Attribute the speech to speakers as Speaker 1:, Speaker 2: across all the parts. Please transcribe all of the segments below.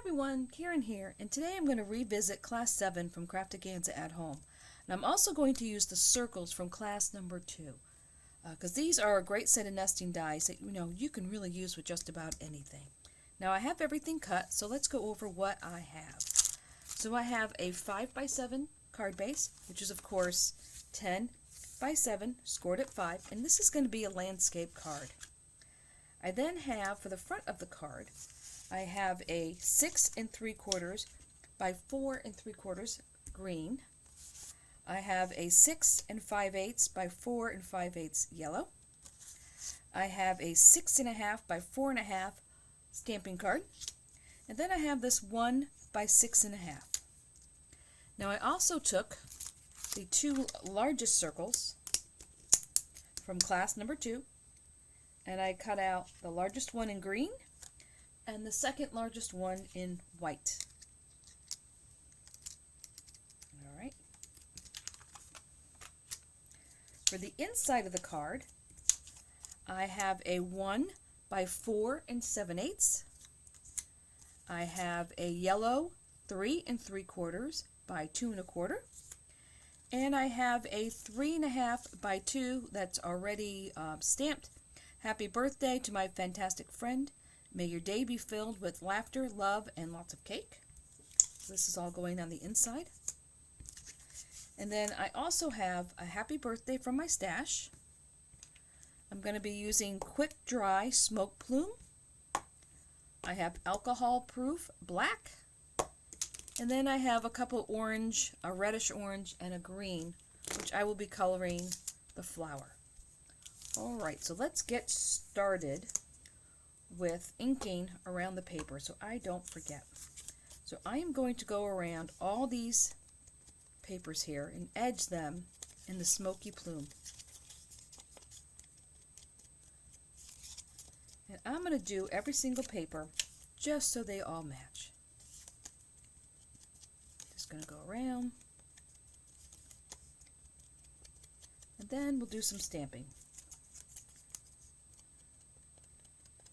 Speaker 1: everyone, Karen here, and today I'm going to revisit Class 7 from Craftaganza at home. And I'm also going to use the circles from Class number 2, because these are a great set of nesting dies that you can really use with just about anything. Now I have everything cut, so let's go over what I have. So I have a 5x7 card base, which is of course 10x7 scored at 5, and this is going to be a landscape card. I then have, for the front of the card, I have a 6 3/4 by 4 3/4 green. I have a 6 5/8 by 4 5/8 yellow. I have a 6 1/2 by 4 1/2 stamping card. And then I have this 1 by 6 1/2. Now I also took the two largest circles from class number 2, and I cut out the largest one in green and the second largest one in white. All right. For the inside of the card, I have a 1 by 4 7/8. I have a yellow 3 3/4 by 2 1/4. And I have a 3 1/2 by 2 that's already stamped. Happy birthday to my fantastic friend. May your day be filled with laughter, love, and lots of cake. This is all going on the inside. And then I also have a happy birthday from my stash. I'm going to be using quick dry smoke plume. I have alcohol proof black. And then I have a couple orange, a reddish orange, and a green, which I will be coloring the flower. Alright, so let's get started with inking around the paper so I don't forget. So I am going to go around all these papers here and edge them in the smoky plume. And I'm going to do every single paper just so they all match. Just going to go around. And then we'll do some stamping.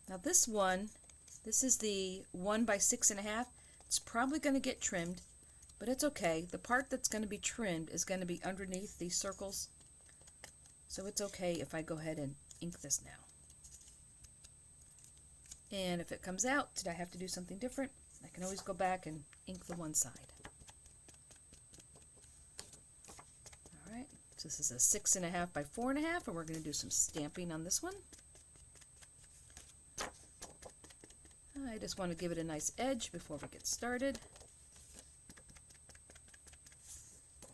Speaker 1: Now this one, this is the 1 by 6 1/2. It's probably going to get trimmed, but it's okay. The part that's going to be trimmed is going to be underneath these circles. So it's okay if I go ahead and ink this now. And if it comes out, did I have to do something different? I can always go back and ink the one side. Alright, so this is a 6 1/2 by 4 1/2, and we're going to do some stamping on this one. I just want to give it a nice edge before we get started.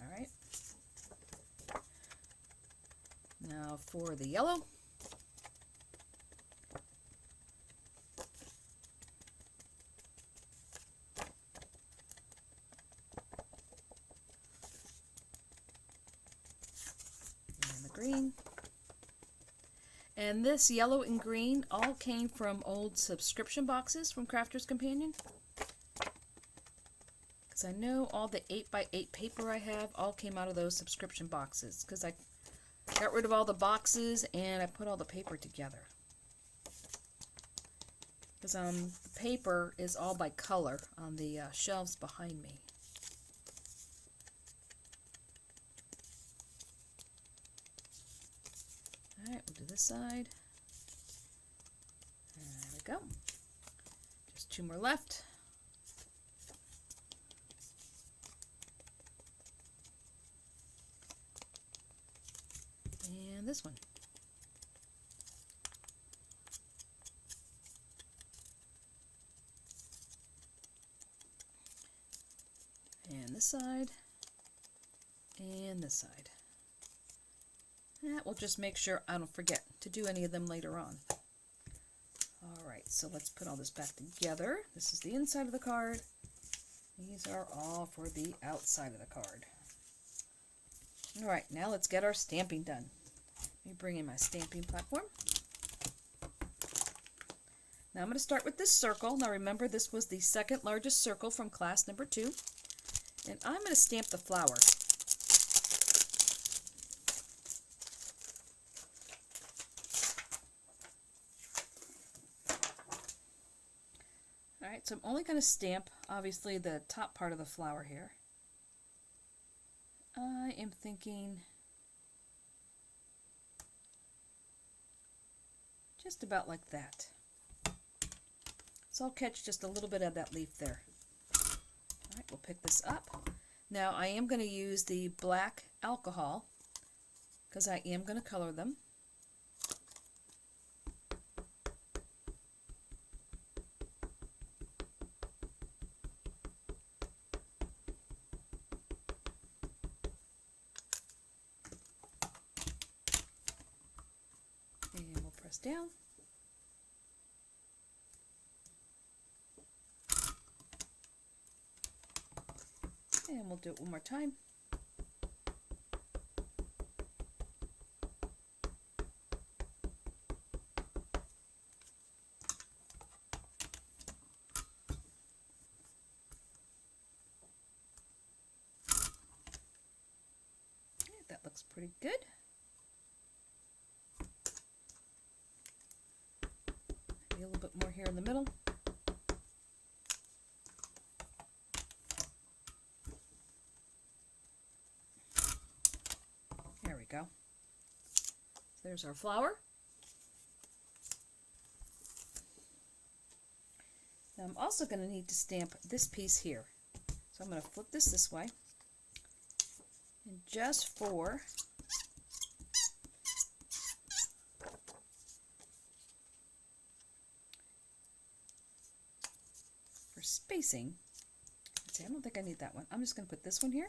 Speaker 1: Alright. Now for the yellow. And the green. And this yellow and green all came from old subscription boxes from Crafter's Companion. Because I know all the 8x8 paper I have all came out of those subscription boxes. Because I got rid of all the boxes and I put all the paper together. Because the paper is all by color on the shelves behind me. Alright, we'll do this side. There we go. Just 2 more left. And this one. And this side. And this side. That will just make sure I don't forget to do any of them later on. Alright, so let's put all this back together. This is the inside of the card. These are all for the outside of the card. Alright, now let's get our stamping done. Let me bring in my stamping platform. Now I'm going to start with this circle. Now remember, this was the second largest circle from class number 2. And I'm going to stamp the flower. Alright, so I'm only going to stamp, obviously, the top part of the flower here. I am thinking just about like that. So I'll catch just a little bit of that leaf there. Alright, we'll pick this up. Now I am going to use the black alcohol because I am going to color them. And we'll press down. And we'll do it one more time. Yeah, that looks pretty good. Maybe a little bit more here in the middle. Go. So there's our flower. Now I'm also going to need to stamp this piece here. So I'm going to flip this way. And just for spacing, let's see, I don't think I need that one. I'm just going to put this one here.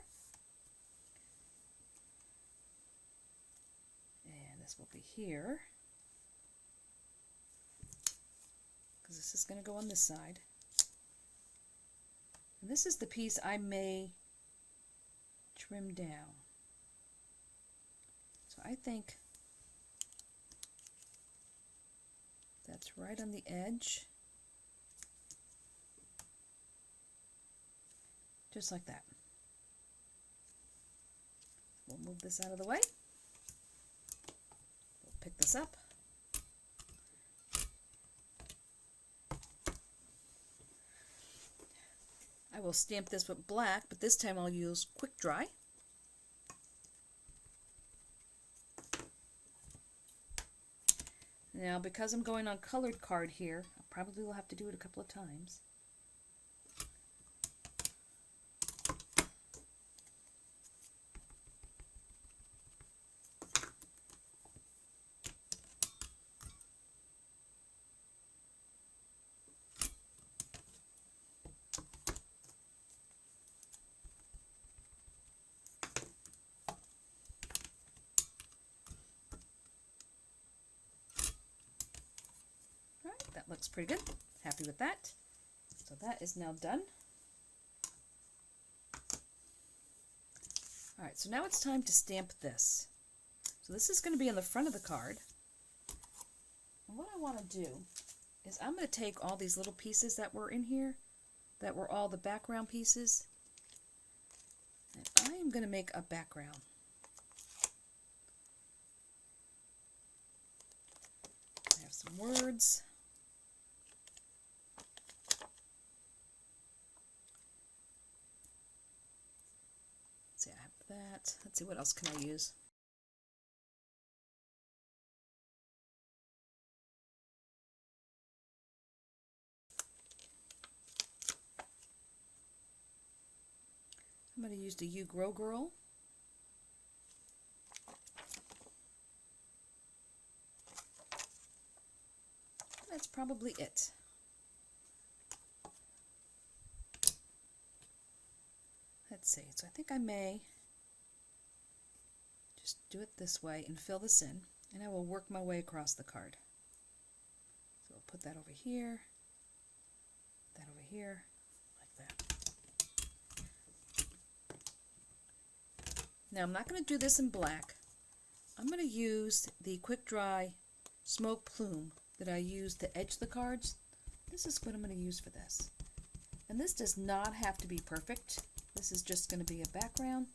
Speaker 1: Will be here because this is going to go on this side, and this is the piece I may trim down. So I think that's right on the edge, just like that. We'll move this out of the way. Pick this up. I will stamp this with black, but this time I'll use quick dry. Now, because I'm going on colored card here, I probably will have to do it a couple of times. That looks pretty good. Happy with that. So that is now done. Alright, so now it's time to stamp this. So this is going to be on the front of the card. And what I want to do is I'm going to take all these little pieces that were in here, that were all the background pieces, and I am going to make a background. I have some words. Let's see, I have that. Let's see, what else can I use? I'm going to use the You Grow Girl. That's probably it. Let's see, so I think I may just do it this way and fill this in, and I will work my way across the card. So I'll put that over here, like that. Now I'm not going to do this in black. I'm going to use the quick dry smoke plume that I used to edge the cards. This is what I'm going to use for this. And this does not have to be perfect. This is just going to be a background.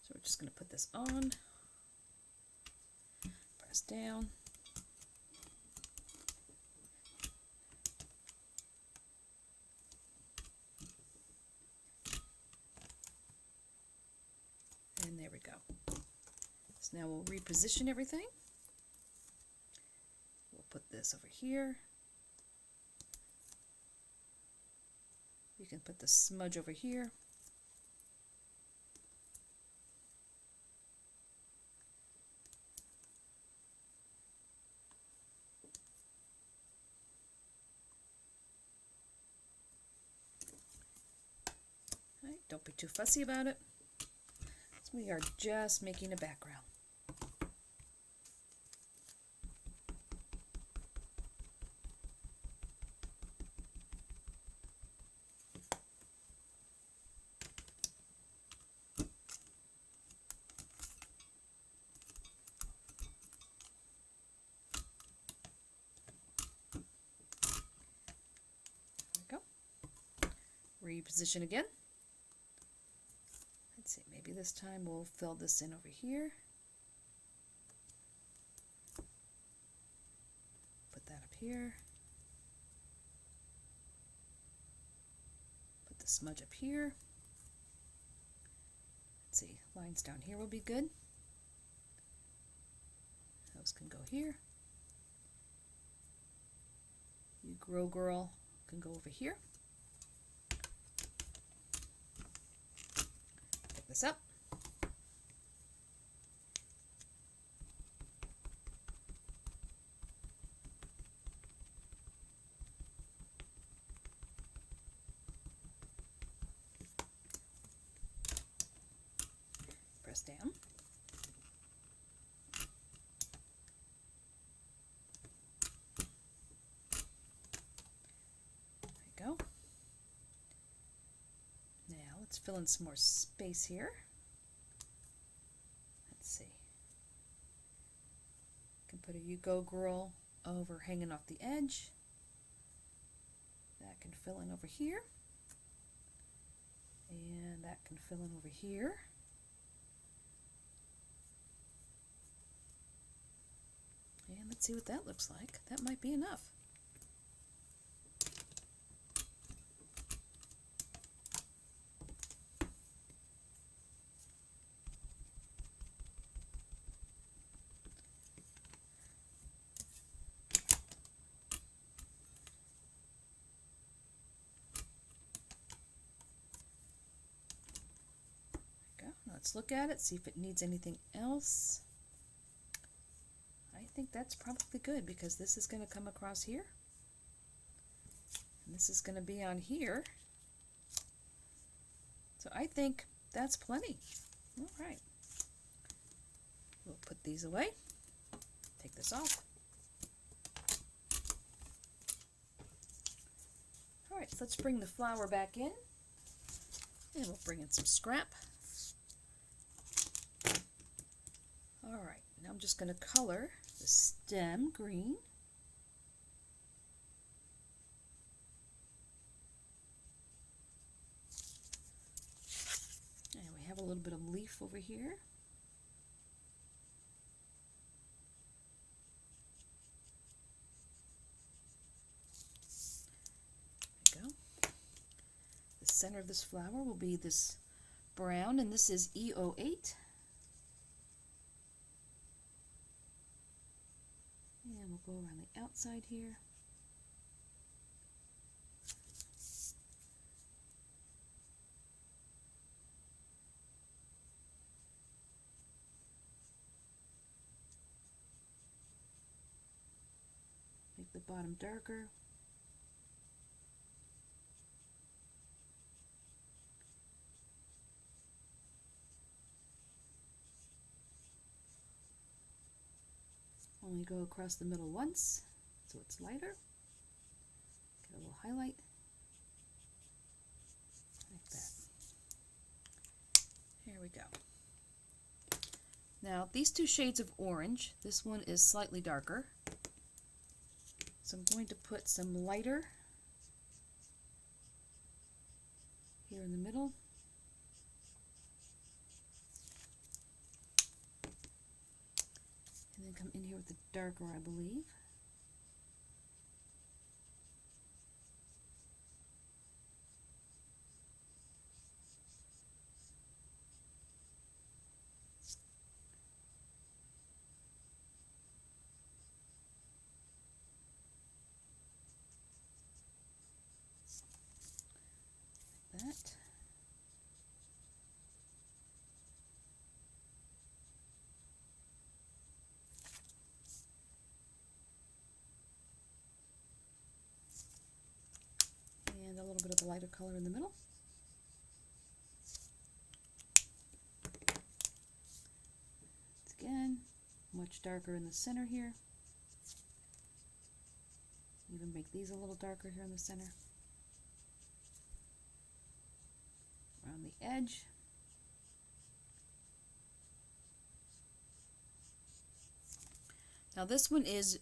Speaker 1: So we're just going to put this on, press down, we go. So now we'll reposition everything. We'll put this over here. You can put the smudge over here. All right, don't be too fussy about it. So we are just making a background. Reposition again. Let's see, maybe this time we'll fill this in over here. Put that up here. Put the smudge up here. Let's see, lines down here will be good. Those can go here. You grow girl can go over here. This up. Press down. There we go. Now let's fill in some more space here. Let's see. Can put a You Go Girl over hanging off the edge. That can fill in over here. And that can fill in over here. And let's see what that looks like. That might be enough. Let's look at it, see if it needs anything else. I think that's probably good because this is going to come across here. And this is going to be on here. So I think that's plenty. All right. We'll put these away. Take this off. All right, so let's bring the flower back in. And we'll bring in some scrap. All right, now I'm just going to color the stem green. And we have a little bit of leaf over here. There we go. The center of this flower will be this brown, and this is E08. And we'll go around the outside here. Make the bottom darker. Only go across the middle once, so it's lighter. Get a little highlight, like that. Here we go. Now, these two shades of orange, this one is slightly darker, so I'm going to put some lighter here in the middle. And then come in here with the darker, I believe. that. And a little bit of the lighter color in the middle. Again, much darker in the center here. Even make these a little darker here in the center. Around the edge. Now this one is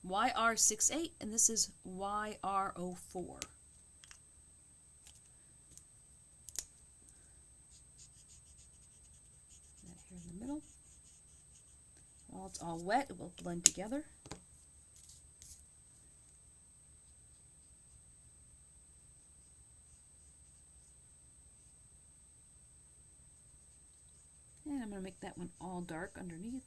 Speaker 1: YR68 and this is YR04. That here in the middle. While it's all wet, it will blend together. And I'm going to make that one all dark underneath.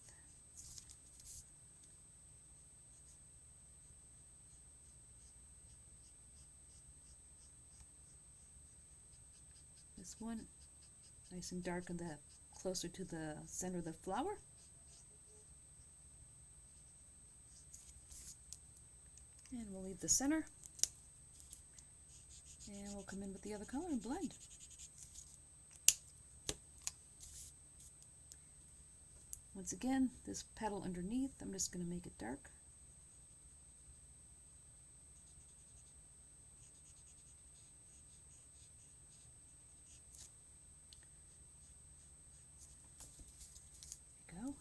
Speaker 1: This one nice and dark in the closer to the center of the flower. And we'll leave the center. And we'll come in with the other color and blend. Once again, this petal underneath, I'm just going to make it dark. There we go.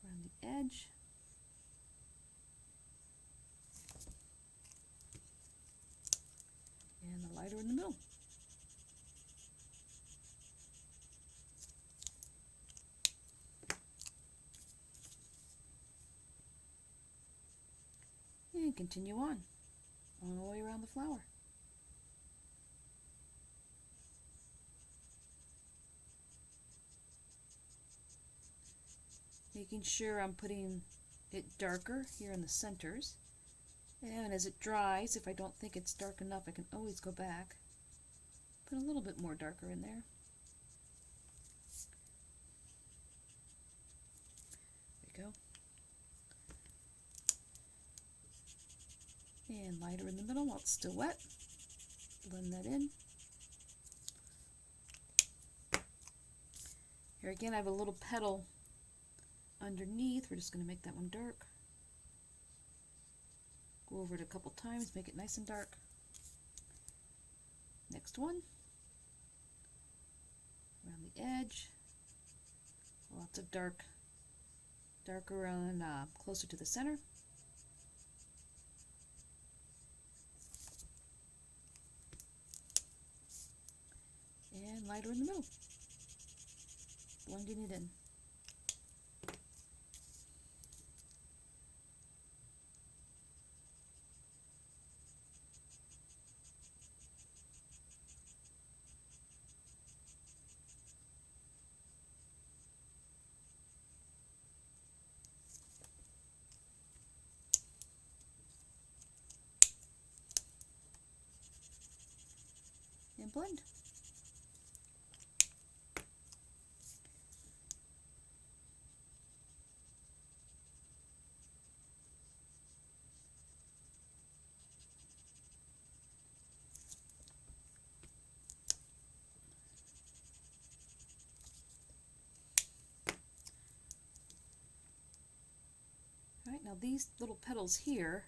Speaker 1: Around the edge. And the lighter in the middle. And continue on all the way around the flower. Making sure I'm putting it darker here in the centers. And as it dries, if I don't think it's dark enough, I can always go back. Put a little bit more darker in there. There we go. And lighter in the middle while it's still wet. Blend that in. Here again, I have a little petal underneath. We're just going to make that one dark. Go over it a couple times, make it nice and dark. Next one. Around the edge. Lots of dark around closer to the center. And lighter in the middle. Blending it in. And blend. Alright, now these little petals here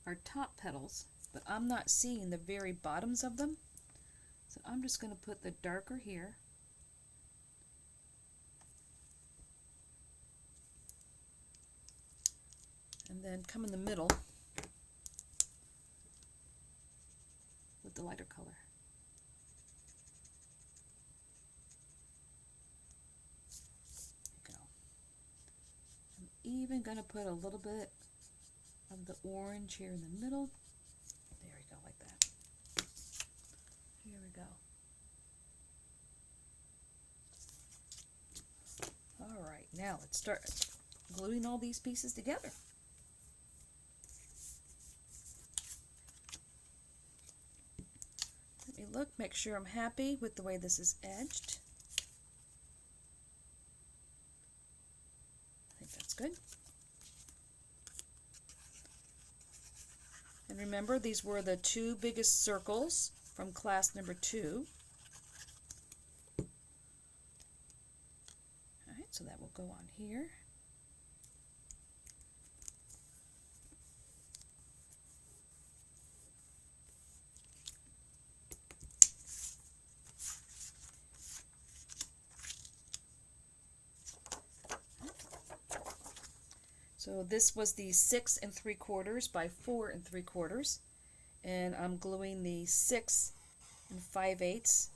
Speaker 1: are top petals, but I'm not seeing the very bottoms of them. So I'm just going to put the darker here. And then come in the middle with the lighter color. There we go. I'm even going to put a little bit of the orange here in the middle. There we go, like that. Here we go. Now let's start gluing all these pieces together. Let me look, make sure I'm happy with the way this is edged. I think that's good. And remember, these were the 2 biggest circles from class number 2. Alright, so that will go on here. So this was the 6 3/4 by 4 3/4, and I'm gluing the 6 5/8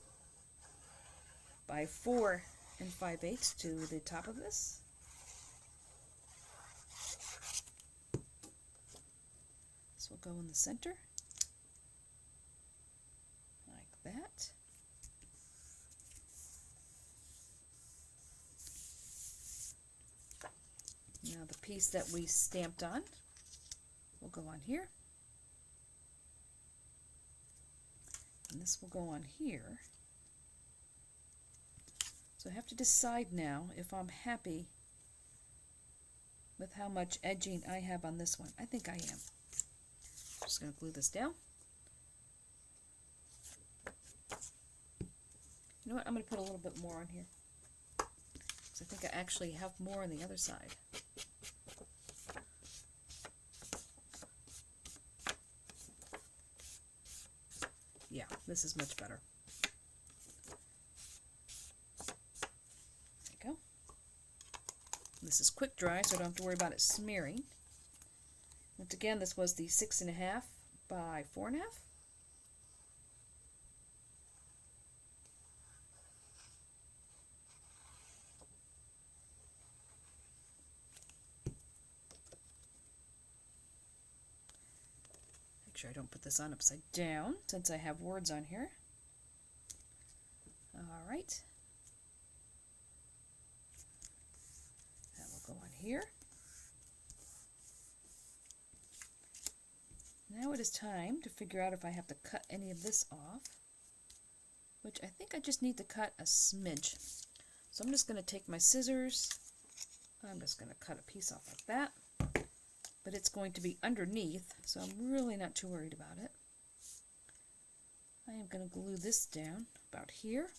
Speaker 1: by 4 5/8 to the top of this. This will go in the center, like that. Now the piece that we stamped on will go on here. And this will go on here. So I have to decide now if I'm happy with how much edging I have on this one. I think I am. I'm just going to glue this down. You know what? I'm going to put a little bit more on here, because I think I actually have more on the other side. Yeah, this is much better. There you go. This is quick dry, so I don't have to worry about it smearing. Once again, this was the 6 1/2 by 4 1/2. Make sure I don't put this on upside down, since I have words on here. Alright. That will go on here. Now it is time to figure out if I have to cut any of this off, which I think I just need to cut a smidge. So I'm just going to take my scissors. I'm just going to cut a piece off like that. But it's going to be underneath, so I'm really not too worried about it. I am going to glue this down about here.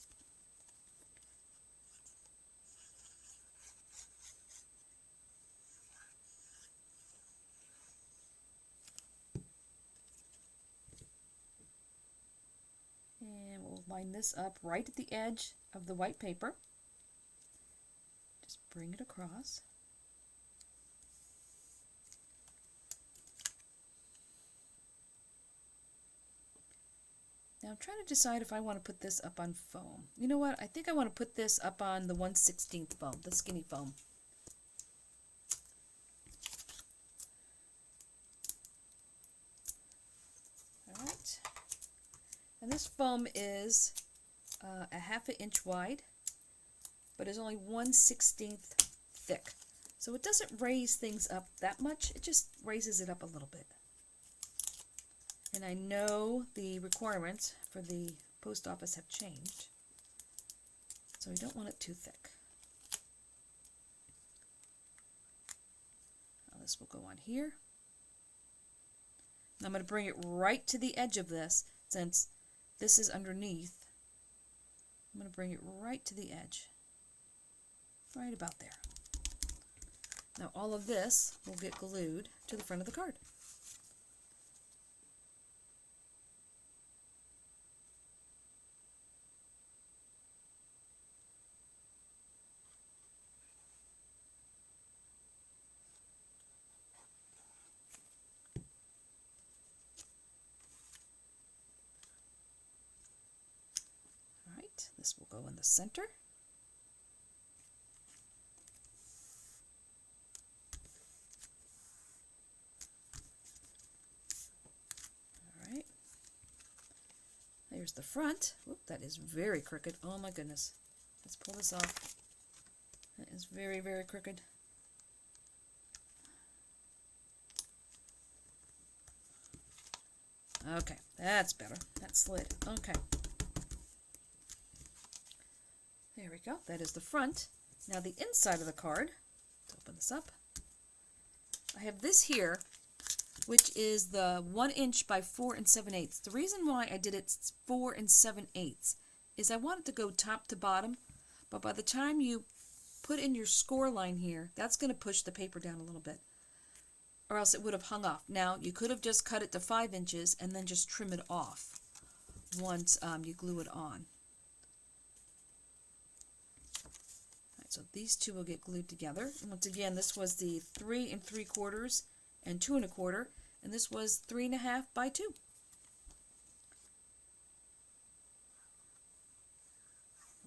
Speaker 1: And we'll line this up right at the edge of the white paper. Just bring it across. Now I'm trying to decide if I want to put this up on foam. You know what? I think I want to put this up on the 1/16 foam, the skinny foam. Alright. And this foam is a 1/2 inch wide, but is only 1/16 thick. So it doesn't raise things up that much, it just raises it up a little bit. And I know the requirements for the post office have changed, so I don't want it too thick. Now this will go on here. And I'm going to bring it right to the edge of this, since this is underneath. I'm going to bring it right to the edge, right about there. Now all of this will get glued to the front of the card. This will go in the center. All right. There's the front. Whoop, that is very crooked. Oh my goodness. Let's pull this off. That is is very, very crooked. Okay, that's better. That slid. Okay. There we go. That is the front. Now the inside of the card. Let's open this up. I have this here, which is the 1 inch by 4 7/8. The reason why I did it 4 7/8 is I wanted to go top to bottom, but by the time you put in your score line here, that's going to push the paper down a little bit, or else it would have hung off. Now, you could have just cut it to 5 inches and then just trim it off once you glue it on. Alright, so these two will get glued together. And once again, this was the 3 3/4 and 2 1/4, and this was 3 1/2 by 2.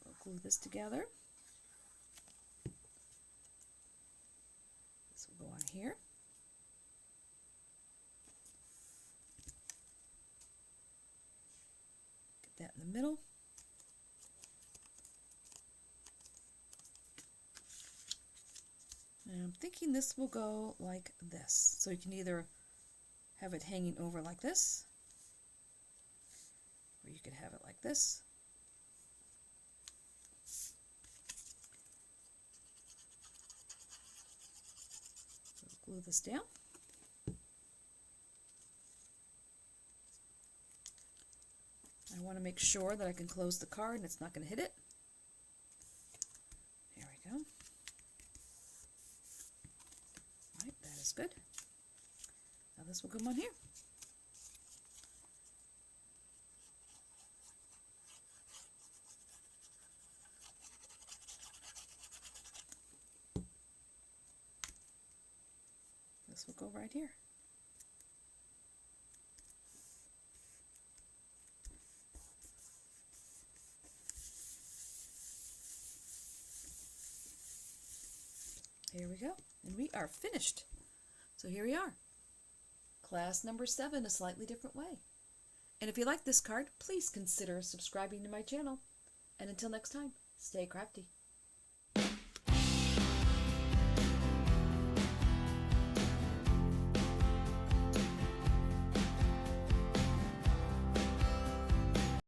Speaker 1: We'll glue this together. This will go on here. Get that in the middle. And I'm thinking this will go like this. So you can either have it hanging over like this, or you could have it like this. So glue this down. I want to make sure that I can close the card and it's not going to hit it. There we go. Alright, that is good. Now this will come on here. This will go right here. Here we go, and we are finished. So here we are. Class number 7, a slightly different way. And if you like this card, please consider subscribing to my channel. And until next time, stay crafty.